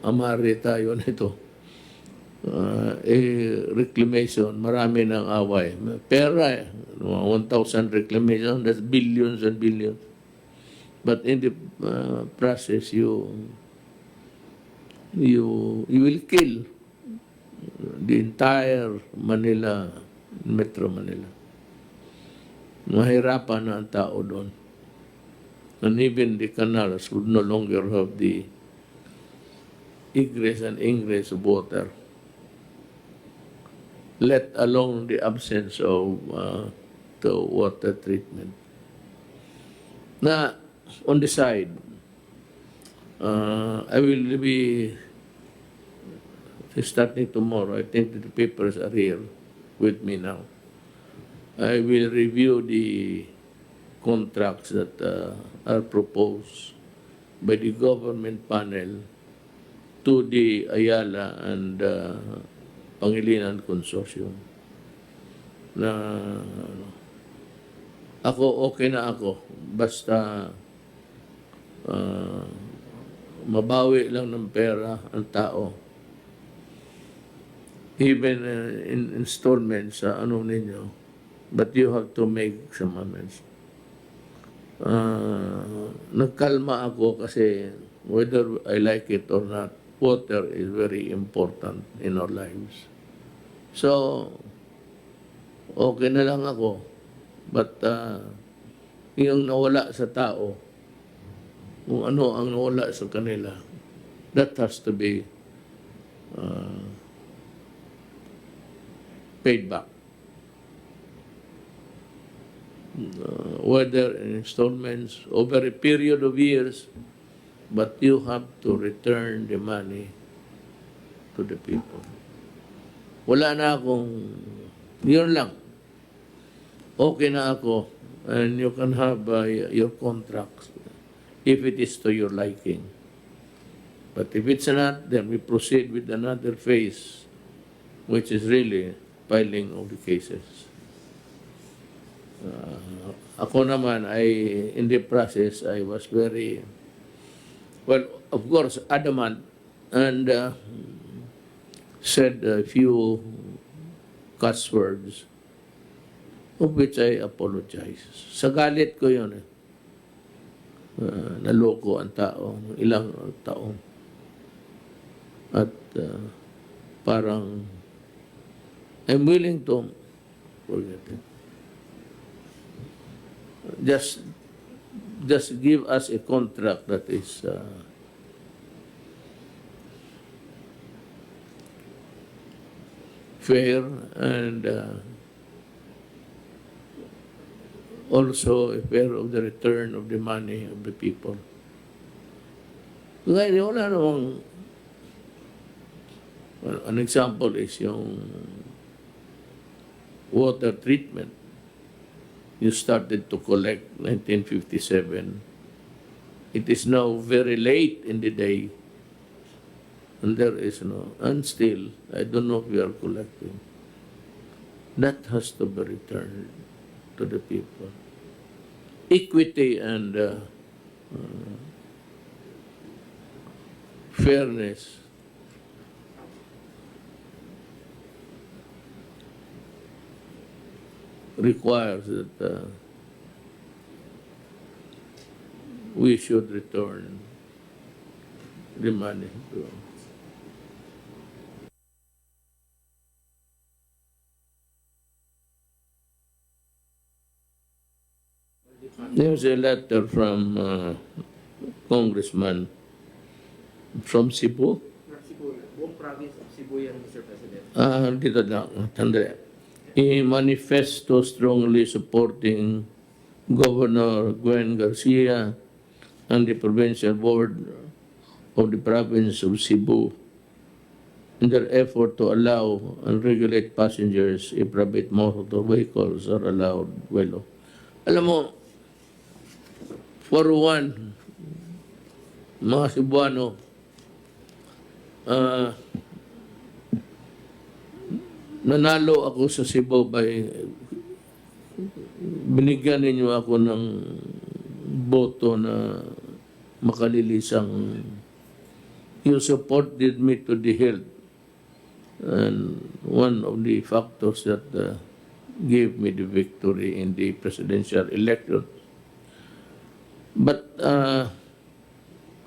S1: amari tayo nito. Reclamation, marami ng away. Pera, 1,000 reclamation, that's billions and billions. But in the process, you will kill the entire Manila, Metro Manila. Mahirapan na ang tao doon. And even the canals would no longer have the egress and ingress of water, let alone the absence of the water treatment. Now, on the side, I will be starting tomorrow. I think that the papers are here with me now. I will review the contracts that are proposed by the government panel to the Ayala and Pangilinan Consortium. na ano, ako okay na ako basta mabawi lang ng pera ang tao. Even in installments sa ano ninyo, but you have to make some amends. Nagkalma ako kasi whether I like it or not, water is very important in our lives. So, okay na lang ako. But yung nawala sa tao, kung ano ang nawala sa kanila, that has to be paid back. Whether in installments over a period of years, but you have to return the money to the people. Wala na akong, yun lang. Okay na ako, and you can have your contracts if it is to your liking. But if it's not, then we proceed with another phase, which is really filing of the cases. Ako naman, in the process, I was very, well, of course, adamant and said a few cuss words, of which I apologize. Sa galit ko yun eh. Naloko ang tao, ilang taon. At parang, I'm willing to forget it. Just give us a contract that is fair and also fair of the return of the money of the people. Kaya wala namang, an example is yung water treatment. You started to collect 1957. It is now very late in the day, and there is no, and still, I don't know if we are collecting. That has to be returned to the people. Equity and fairness requires that we should return the money to there's a letter from Congressman from Cebu.
S3: Buong province of Cebu yan, Mr. President.
S1: Dito na, tandali. A manifesto strongly supporting Governor Gwen Garcia and the Provincial Board of the Province of Cebu in their effort to allow and regulate passengers if private motor vehicles are allowed. Well, alam mo, for one, mga Cebuano, nanalo ako sa Cebu by binigyan ninyo ako ng boto na makalilisang. You supported me to the hilt, and one of the factors that gave me the victory in the presidential election. But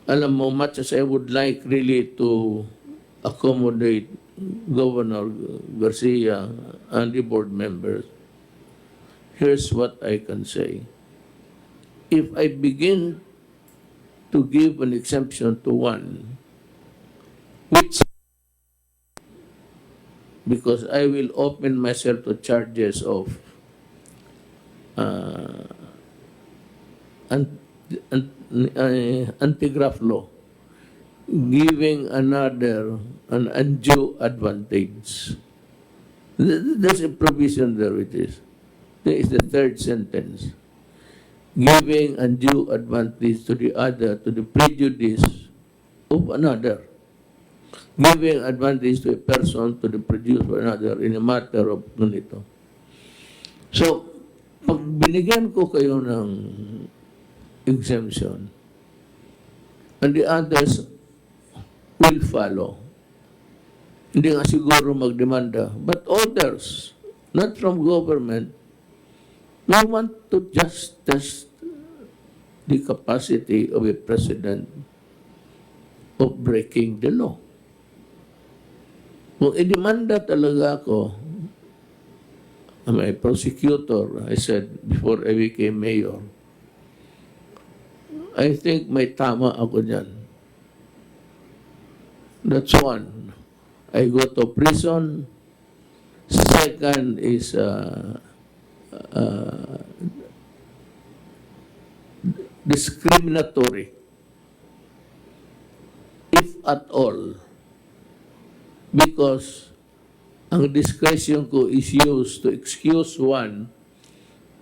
S1: alam mo, much as I would like really to accommodate Governor Garcia and the board members, here's what I can say. If I begin to give an exemption to one, which, because I will open myself to charges of anti-graft law, giving another an undue advantage. There's a provision there which is, there is the third sentence. Giving undue advantage to the other, to the prejudice of another. Giving advantage to a person to the prejudice of another in a matter of ganito. So, pag binigyan ko kayo ng exemption, and the others will follow, hindi nga siguro magdemanda, but others, not from government, we want to just test the capacity of a president of breaking the law. Kung idemanda talaga ako, I'm a prosecutor, I said before I became mayor, I think may tama ako dyan. That's one. I go to prison. Second is discriminatory, if at all, because ang discretion ko is used to excuse one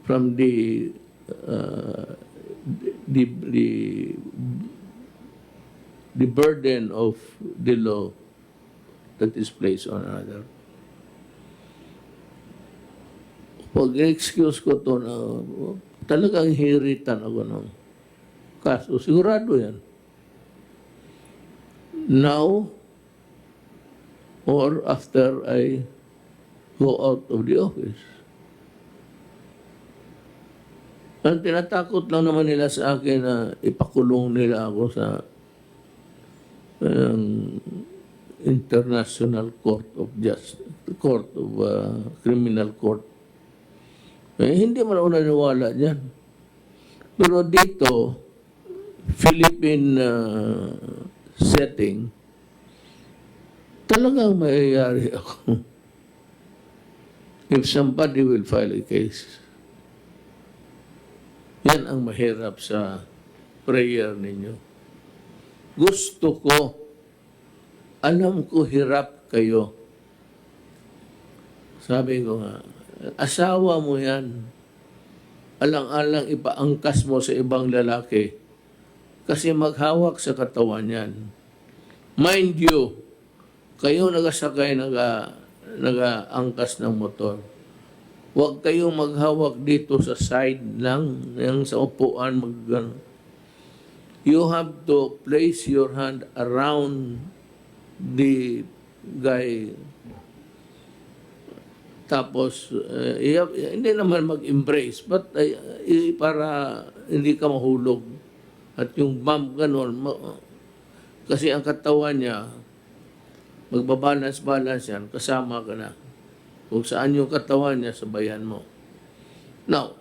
S1: from the burden of the law that is placed on another. Pag excuse ko to na talagang hiritan ako ng kaso, sigurado yan. Now, or after I go out of the office. Ang tinatakot lang naman nila sa akin na ipakulong nila ako sa International Court of Justice, Court of Criminal Court. Hindi man ako naniwala dyan. Pero dito, Philippine setting, talagang mayayari ako. If somebody will file a case, yan ang mahirap sa prayer ninyo. Gusto ko, alam ko hirap kayo. Sabi ko nga, asawa mo yan. Alang-alang ipaangkas mo sa ibang lalaki kasi maghawak sa katawan yan. Mind you, kayo nagasakay, nagaangkas ng motor. Huwag kayong maghawak dito sa side lang, yung sa upuan. You have to place your hand around the guy. Tapos, hindi naman mag-embrace, but para hindi ka mahulog. At yung bump ganon, kasi ang katawan niya, magbabalance-balance yan, kasama ka na. Kung saan yung katawan niya, sabayan mo. Now,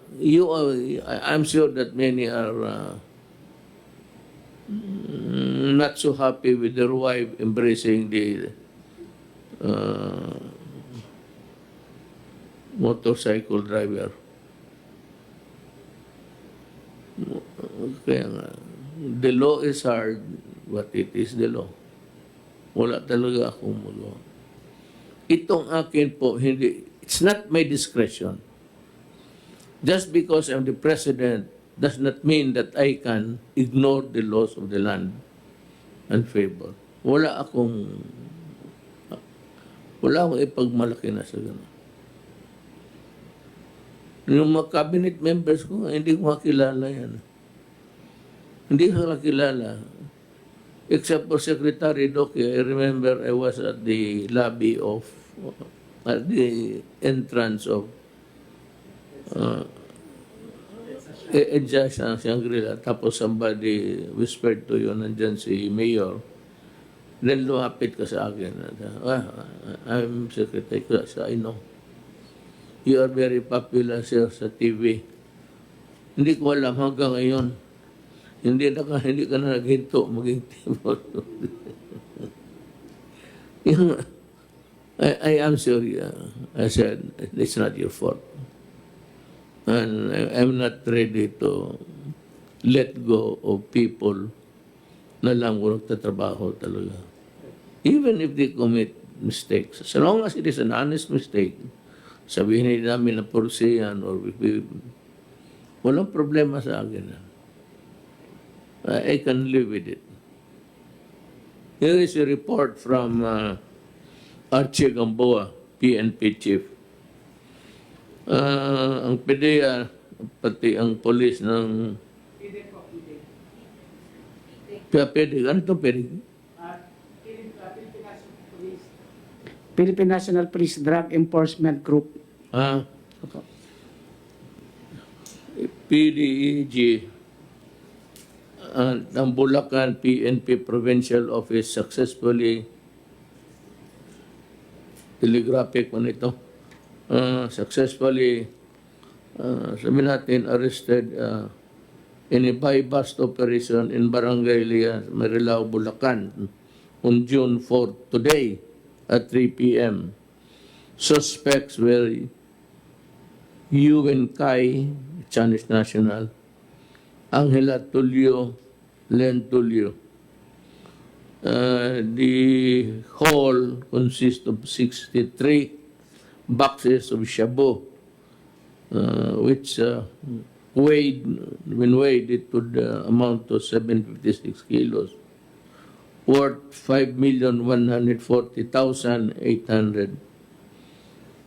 S1: I'm sure that many are not so happy with their wife embracing the motorcycle driver. Kaya nga, the law is hard, but it is the law. Wala talaga akong magawa. Itong akin po, hindi, it's not my discretion. Just because I'm the president does not mean that I can ignore the laws of the land and favor. Wala akong ipagmalaki na sa gano'n. Yung mga cabinet members ko, hindi ko makilala yan. Hindi ko makilala. Except for Secretary Doki, I remember I was at the lobby of, at the entrance of Edja Shangri-La. Tapos somebody whispered to you, nandyan si Mayor. Then lumapit ka sa akin. I'm Secretary, so I know. You are very popular, sir, sa TV. Hindi ko alam hanggang ngayon. Hindi ka na naghinto maging TV. I am sorry. I said, it's not your fault. And I'm not ready to let go of people na lang kung nagtatrabaho talaga. Even if they commit mistakes. As long as it is an honest mistake, sabihin namin na porsiyan or walang problema sa akin. I can live with it. Here is a report from Archie Gamboa, PNP chief. Ang PDEA, pati ang polis ng PDEA. Ano ito PDEA?
S5: Philippine National Police Drug Enforcement Group. Opo.
S1: PDEG ang Bulacan PNP Provincial Office successfully telegraphic man ito successfully sabi natin arrested in a buy-bust operation in Barangay Marilao, Bulacan on June 4 today at 3 p.m. Suspects were Yuwen Kai, Chinese national, Angela Tulio, Len Tulio. The whole consists of 63 boxes of shabu, which when weighed, it would amount to 756 kilos, worth 5,140,800.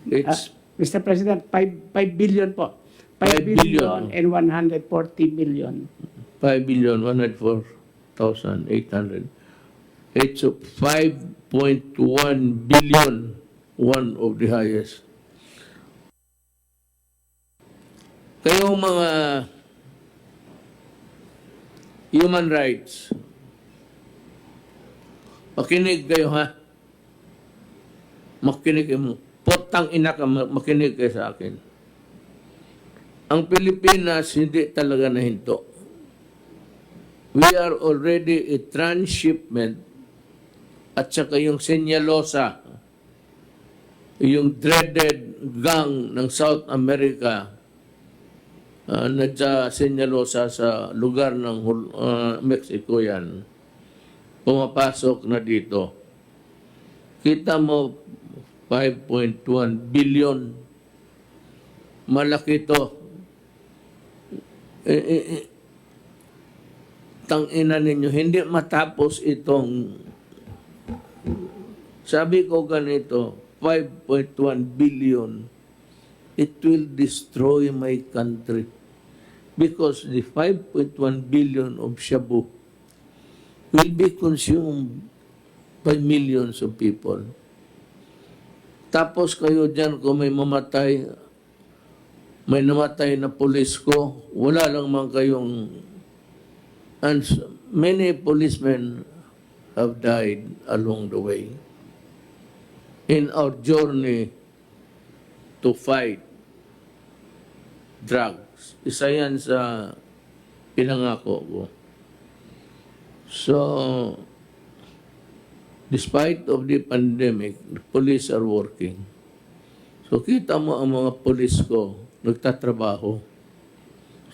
S1: It's
S5: Mr. President, 5 billion po. 5 billion and 140 million.
S1: 5,104,800. It's 5.1 billion, one of the highest. Kayong mga human rights, makinig kayo ha. Makinig kayo. Potang ina ka, makinig kayo sa akin. Ang Pilipinas hindi talaga nahinto. We are already a transshipment at saka yung Senyalosa, yung dreaded gang ng South America na Senyalosa sa lugar ng Mexico yan, pumapasok na dito. Kita mo, 5.1 billion. Malaki to. Tangina ninyo, hindi matapos itong, sabi ko ganito, 5.1 billion. It will destroy my country. Because the 5.1 billion of shabu will be consumed by millions of people. Tapos kayo dyan, kung may mamatay, may namatay na pulis ko, wala lang man kayong... And many policemen have died along the way in our journey to fight drugs. Isa yan sa pinangako ko. So, despite of the pandemic, the police are working. So kita mo ang mga police ko, nagtatrabaho.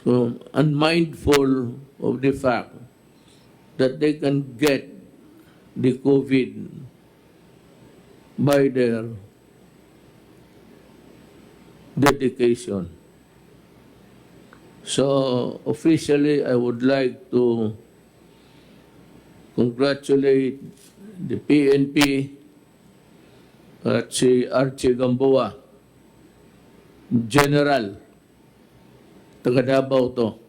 S1: So unmindful of the fact that they can get the COVID by their dedication. So officially, I would like to congratulate the PNP at si Archie Gamboa, General, taga Davao to.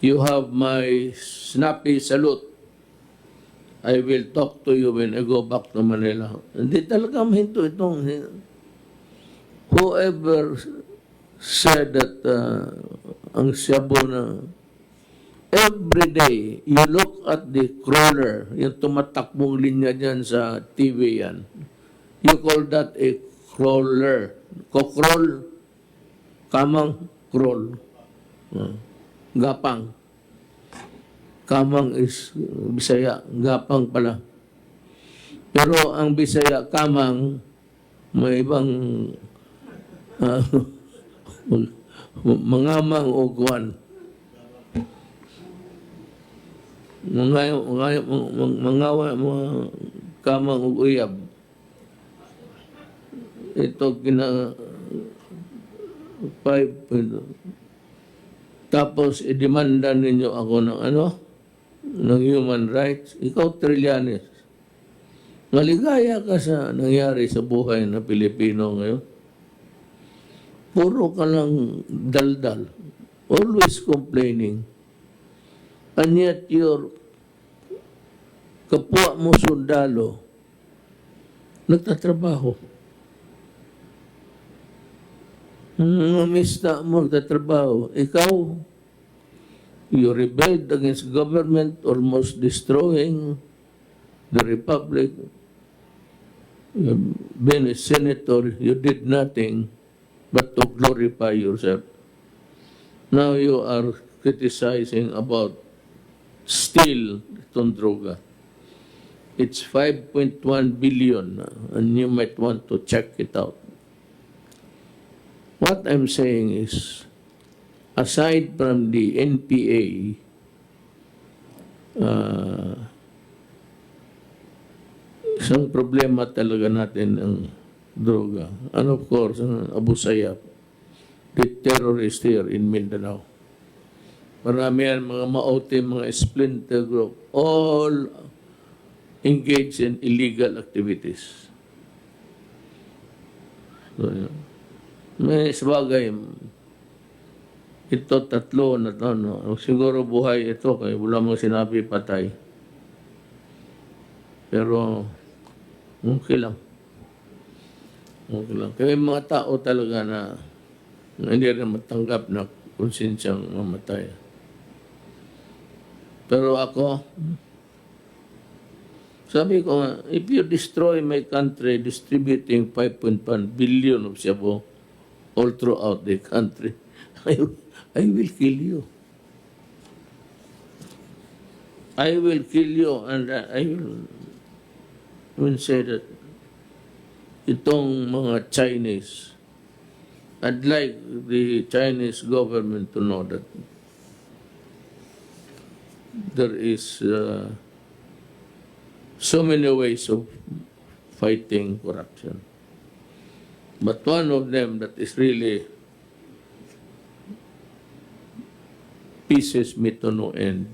S1: You have my snappy salute. I will talk to you when I go back to Manila. Hindi talaga mahinto itong... Whoever said that ang shabu na every day, you look at the crawler, yung tumatakbong linya dyan sa TV yan. You call that a crawler. Ko-crawl, kamang crawl. Gapang. Kamang is Bisaya. Gapang pala. Pero ang Bisaya, kamang, may ibang mangamang o kuwan. Mangawa, mga kamang o uyab. Ito tapos idemanda ninyo ako ng ano? Ng human rights. Ikaw, Trillanes. Maligaya ka sa nangyari sa buhay ng Pilipino ngayon. Puro ka lang daldal. Always complaining. And yet your kapwa mo sundalo nagtatrabaho. Mga mista mo nagtatrabaho. Ikaw, you rebelled against government, almost destroying the republic. You've been a senator, you did nothing but to glorify yourself. Now you are criticizing about still itong droga. It's 5.1 billion and you might want to check it out. What I'm saying is, aside from the NPA, isang problema talaga natin ang droga. And of course, Abu Sayyaf, the terrorist here in Mindanao. Marami yan, mga maote, mga splinter group, all engaged in illegal activities. So, yun. May sabagay, ito tatlo na to, no? Siguro buhay ito, kaya wala mong sinabi patay. Pero, okay lang. Okay lang. Kaya may mga tao talaga na hindi rin matanggap na konsensyang mamatay. Pero ako, sabi ko nga, if you destroy my country distributing 5.1 billion of shabu all throughout the country, I will kill you. I will kill you and I will say that itong mga Chinese, I'd like the Chinese government to know that there is so many ways of fighting corruption. But one of them that is really pisses me to no end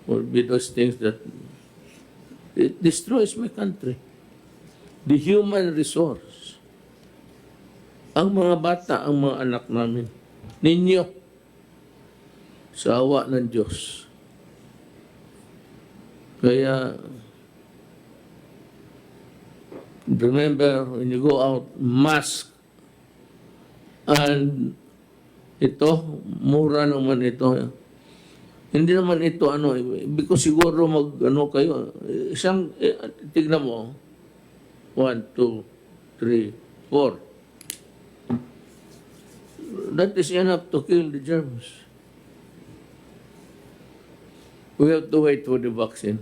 S1: would be those things that it destroys my country. The human resource. Ang mga bata, ang mga anak namin, ninyo, sa awa ng Diyos. Kaya, remember, when you go out, mask. And ito, mura naman ito. Hindi naman ito, because siguro kayo, isang, tignan mo, 1, 2, 3, 4. That is enough to kill the germs. We have to wait for the vaccine.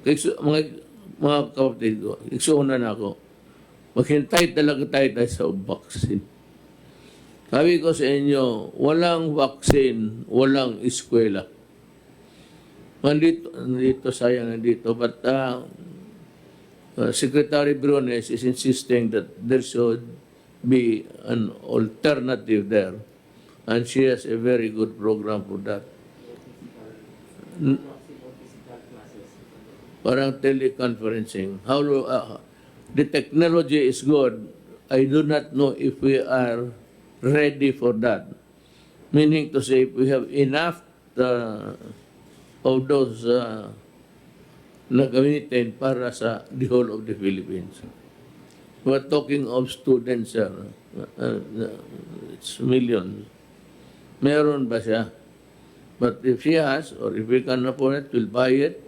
S1: Mga kapatid ko, iksuunan ako. Maghintay talaga tayo sa vaccine. Sabi ko sa inyo, walang vaccine, walang eskwela. Nandito sayang nandito. But Secretary Briones is insisting that there should be an alternative there. And she has a very good program for that. Parang teleconferencing. The technology is good. I do not know if we are ready for that. Meaning to say, if we have enough of those na gamitin para sa the whole of the Philippines. We're talking of students, it's millions. Meron ba siya? But if she has, or if we can afford it, we'll buy it.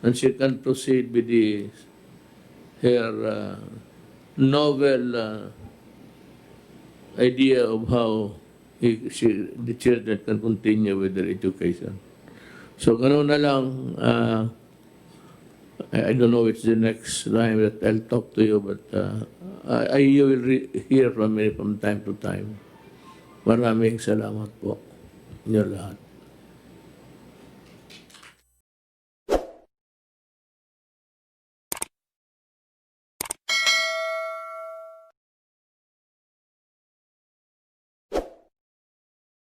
S1: And she can proceed with her novel idea of how the children can continue with their education. So, ganoon na lang, I don't know it's the next time that I'll talk to you, but you will hear from me from time to time. Maraming salamat po, inyo lahat.